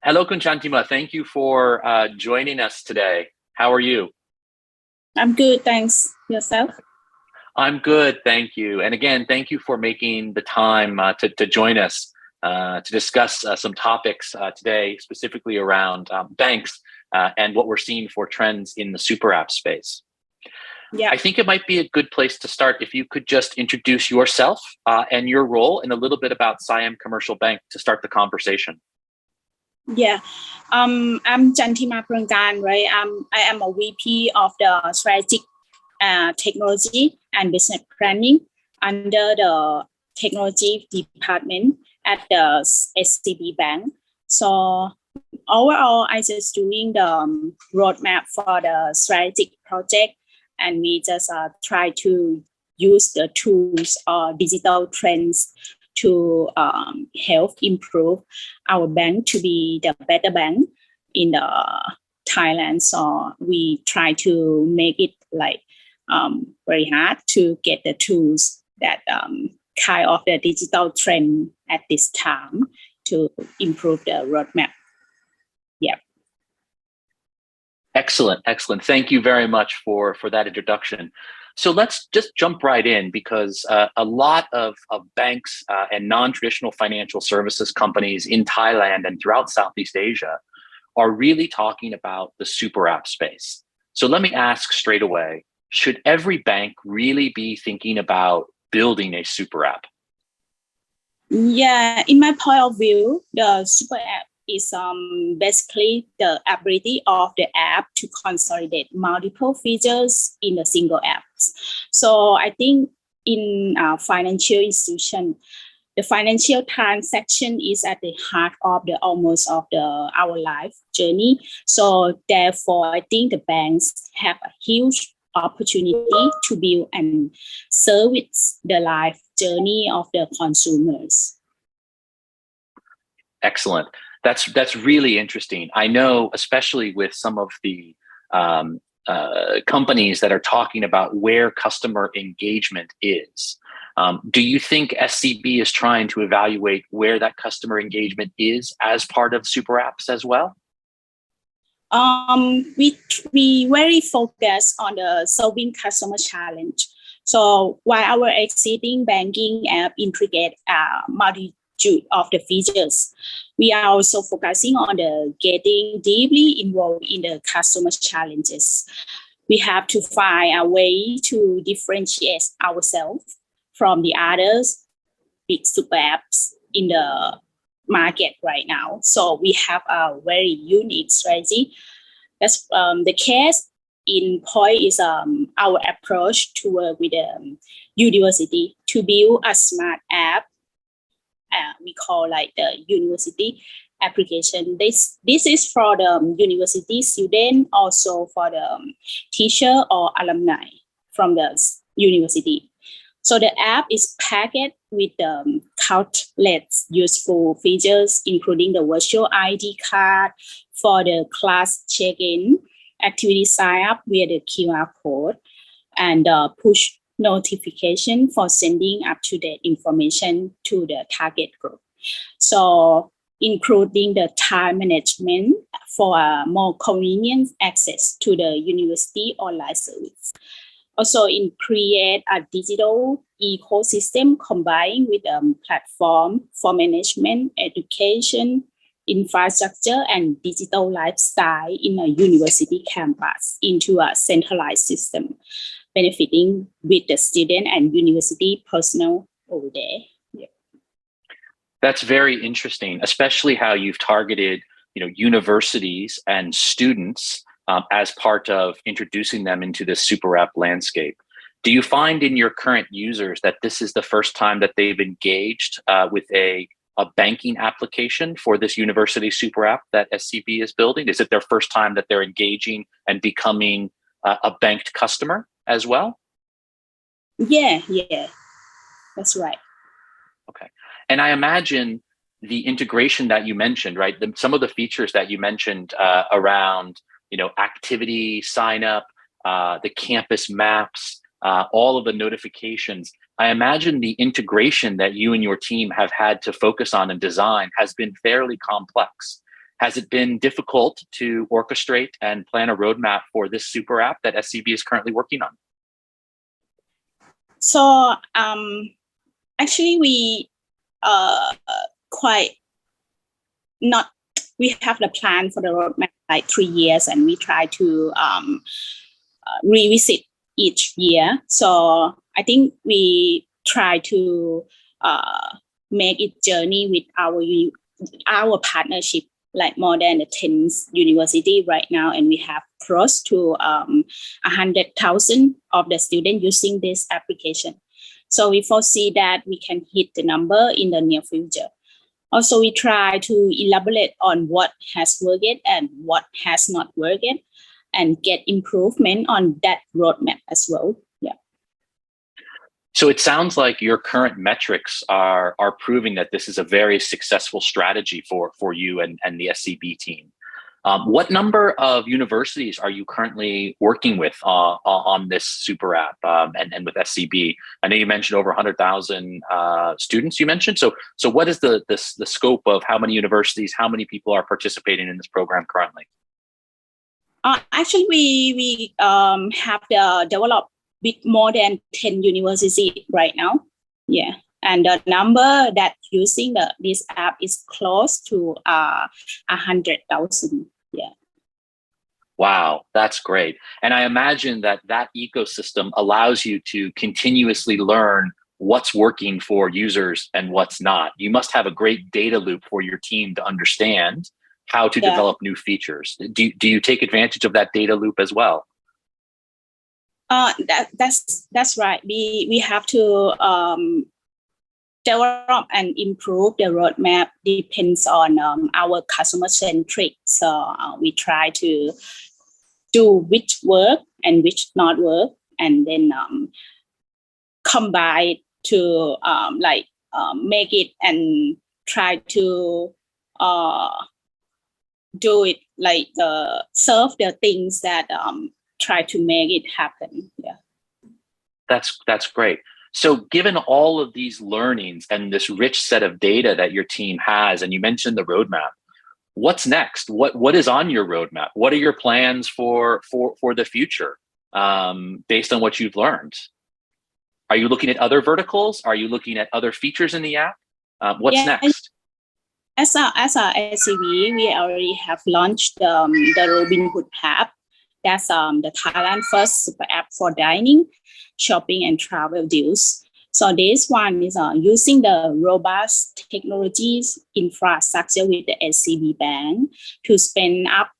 Hello, Jantima. Thank you for joining us today. How are you? I'm good, thanks. Yourself? I'm good, thank you. And again, thank you for making the time to join us to discuss some topics today, specifically around banks and what we're seeing for trends in the super app space. Yeah. I think it might be a good place to start if you could just introduce yourself and your role and a little bit about Siam Commercial Bank to start the conversation. Yeah, I'm Jantima, right? I am a VP of the strategic technology and business planning under the technology department at the SCB Bank. So overall, I just doing the roadmap for the strategic project, and we just try to use the tools or digital trends to help improve our bank to be the better bank in the Thailand. So we try to make it like very hard to get the tools that kind of the digital trend at this time to improve the roadmap. Yeah. Excellent. Thank you very much for that introduction. So let's just jump right in because a lot of banks and non-traditional financial services companies in Thailand and throughout Southeast Asia are really talking about the super app space. So let me ask straight away, should every bank really be thinking about building a super app? Yeah, in my point of view, the super app is basically the ability of the app to consolidate multiple features in a single app. So I think in financial institution, the financial transaction is at the heart of the almost of our life journey. So therefore, I think the banks have a huge opportunity to build and service the life journey of the consumers. Excellent. That's really interesting. I know, especially with some of the companies that are talking about where customer engagement is. Do you think SCB is trying to evaluate where that customer engagement is as part of super apps as well? We very focused on the solving customer challenge. So while our existing banking app integrate multitude of the features, we are also focusing on the getting deeply involved in the customer challenges. We have to find a way to differentiate ourselves from the others big super apps in the market right now. So we have a very unique strategy. That's the case in point is our approach to work with the university to build a smart app. We call like the university application. This is for the university student, also for the teacher or alumni from the university. So the app is packed with countless useful features, including the virtual ID card for the class check-in, activity sign-up via the QR code, and push notification for sending up-to-date information to the target group. So including the time management for more convenient access to the university online service. Also, create a digital ecosystem combined with a platform for management, education, infrastructure, and digital lifestyle in a university campus into a centralized system, benefiting with the student and university personnel over there. Yeah. That's very interesting, especially how you've targeted, universities and students as part of introducing them into this super app landscape. Do you find in your current users that this is the first time that they've engaged with a banking application for this university super app that SCB is building? Is it their first time that they're engaging and becoming a banked customer as well? Yeah, that's right. Okay. And I imagine the integration that you mentioned, right? Some of the features that you mentioned around, activity sign up, the campus maps, all of the notifications. I imagine the integration that you and your team have had to focus on and design has been fairly complex. Has it been difficult to orchestrate and plan a roadmap for this super app that SCB is currently working on? So actually we quite not, we have the plan for the roadmap like 3 years, and we try to revisit each year. So I think we try to make it journey with our partnership, like more than 10 university right now, and we have close to 100,000 of the students using this application. So we foresee that we can hit the number in the near future. Also, we try to elaborate on what has worked and what has not worked, and get improvement on that roadmap as well. Yeah. So it sounds like your current metrics are proving that this is a very successful strategy for you and the SCB team. What number of universities are you currently working with on this super app and with SCB? I know you mentioned over 100,000 students. You mentioned so. What is the scope of how many universities, how many people are participating in this program currently? Actually, we have developed with more than 10 universities right now. Yeah. And the number that using this app is close to 100,000. Yeah. Wow, that's great. And I imagine that ecosystem allows you to continuously learn what's working for users and what's not. You must have a great data loop for your team to understand how to develop new features. Do you take advantage of that data loop as well? That's right. We have to develop and improve the roadmap. Depends on our customer centric. So we try to do which work and which not work, and then combine to make it and try to do it like serve the things that try to make it happen. Yeah. That's great. So given all of these learnings and this rich set of data that your team has, and you mentioned the roadmap, what's next? What is on your roadmap? What are your plans for the future based on what you've learned? Are you looking at other verticals? Are you looking at other features in the app? What's next? As a SCB, we already have launched the Robinhood app. That's the Thailand first super app for dining, shopping, and travel deals. So this one is using the robust technologies infrastructure with the SCB Bank to speed up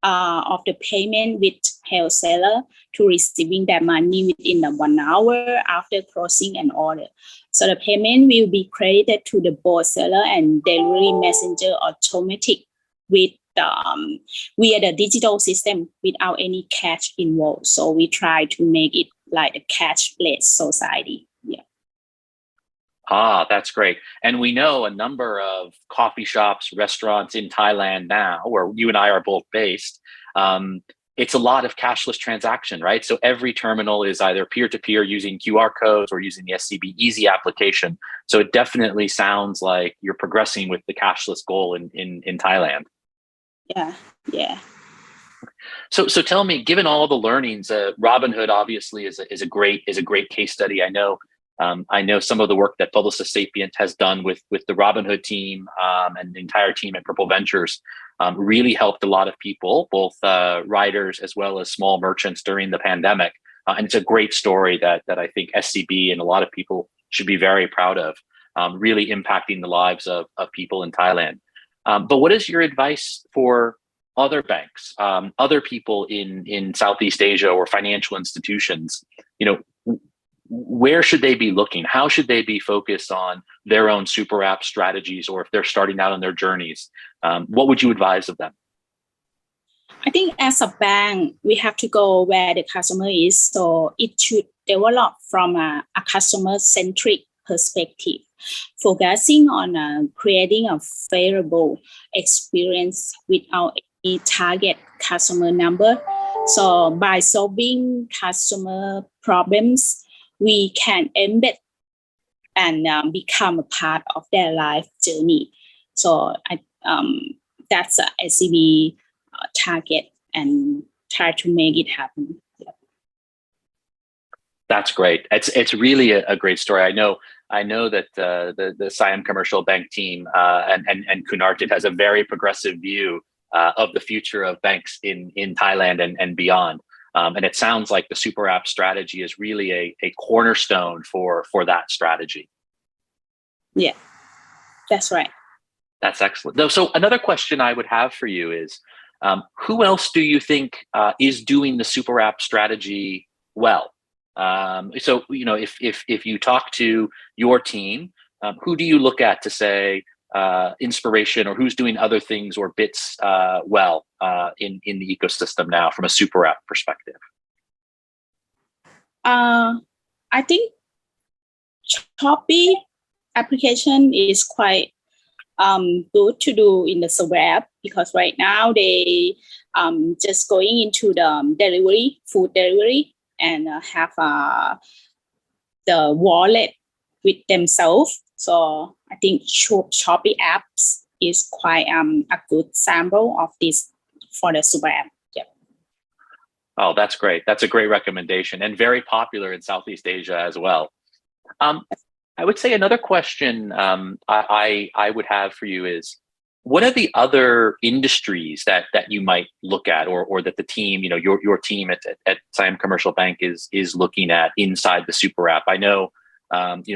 of the payment with wholesaler to receiving their money within the 1 hour after closing an order. So the payment will be credited to the both seller and delivery messenger automatic with via the digital system without any cash involved. So we try to make it like a cashless society. Yeah. That's great. And we know a number of coffee shops, restaurants in Thailand now, where you and I are both based. It's a lot of cashless transaction, right? So every terminal is either peer-to-peer using QR codes or using the SCB Easy application. So it definitely sounds like you're progressing with the cashless goal in Thailand. Yeah. So tell me, given all the learnings, Robinhood obviously is a great case study. I know some of the work that Publicis Sapient has done with the Robinhood team and the entire team at Purple Ventures really helped a lot of people, both riders as well as small merchants during the pandemic. And it's a great story that I think SCB and a lot of people should be very proud of, really impacting the lives of people in Thailand. But what is your advice for other banks, other people in Southeast Asia or financial institutions? Where should they be looking? How should they be focused on their own super app strategies, or if they're starting out on their journeys? What would you advise of them? I think as a bank, we have to go where the customer is. So it should develop from a customer-centric perspective, focusing on creating a favorable experience without any target customer number. So by solving customer problems, we can embed and become a part of their life journey. So that's a SCB target and try to make it happen. Yeah. That's great. It's really a great story. I know that the Siam Commercial Bank team and Kunartit has a very progressive view of the future of banks in Thailand and beyond. And it sounds like the Superapp strategy is really a cornerstone for that strategy. Yeah, that's right. That's excellent. So another question I would have for you is, who else do you think is doing the Superapp strategy well? So, if you talk to your team, who do you look at to say inspiration, or who's doing other things or bits well in the ecosystem now from a Superapp perspective? I think Shopee application is quite good to do in the Superapp, because right now they just going into the food delivery, and have the wallet with themselves. So I think Shopee apps is quite a good sample of this for the Superapp. Yeah. Oh, that's great. That's a great recommendation, and very popular in Southeast Asia as well. I would say another question I would have for you is, what are the other industries that you might look at, or that the team, your team at Siam Commercial Bank is looking at inside the Superapp? I know,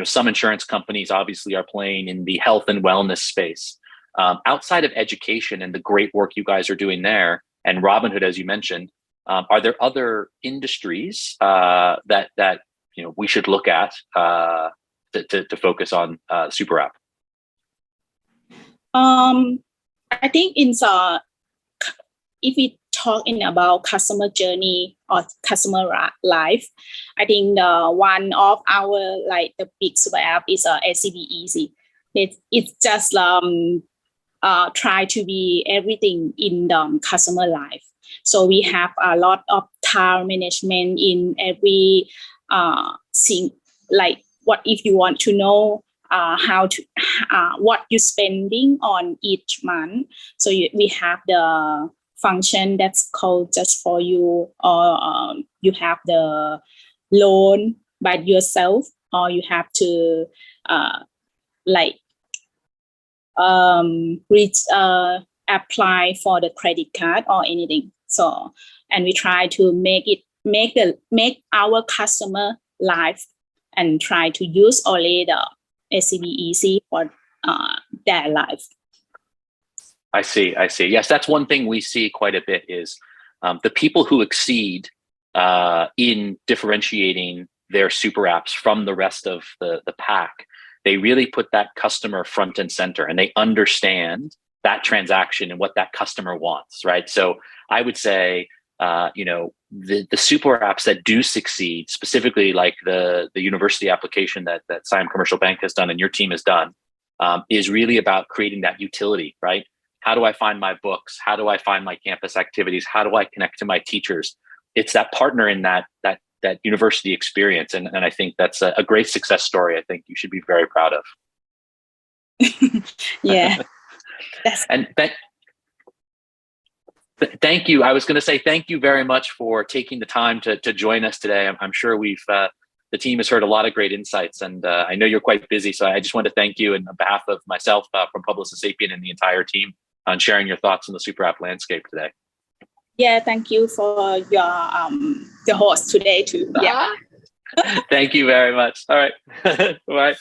some insurance companies obviously are playing in the health and wellness space. Outside of education and the great work you guys are doing there, and Robinhood, as you mentioned, are there other industries that we should look at to focus on Superapp? I think if we talking about customer journey or customer life, I think one of our the big super app is SCB Easy. It's just try to be everything in the customer life. So we have a lot of time management in every thing, like what if you want to know what you're spending on each month. So we have the function that's called just for you, or you have the loan by yourself, or you have to apply for the credit card or anything. So, and we try to make our customer life and try to use only the SCB Easy for their life. I see. Yes, that's one thing we see quite a bit is the people who exceed in differentiating their super apps from the rest of the pack. They really put that customer front and center, and they understand that transaction and what that customer wants, right? So I would say, the super apps that do succeed, specifically like the university application that Siam Commercial Bank has done and your team has done, is really about creating that utility, right? How do I find my books? How do I find my campus activities? How do I connect to my teachers? It's that partner in that university experience. And I think that's a great success story. I think you should be very proud of. Yeah. And thank you. I was going to say thank you very much for taking the time to join us today. I'm sure the team has heard a lot of great insights, and I know you're quite busy. So I just want to thank you on behalf of myself, from Publicis, Sapient, and the entire team on sharing your thoughts on the super app landscape today. Yeah, thank you for your the host today too. Yeah. Thank you very much. All right. Bye.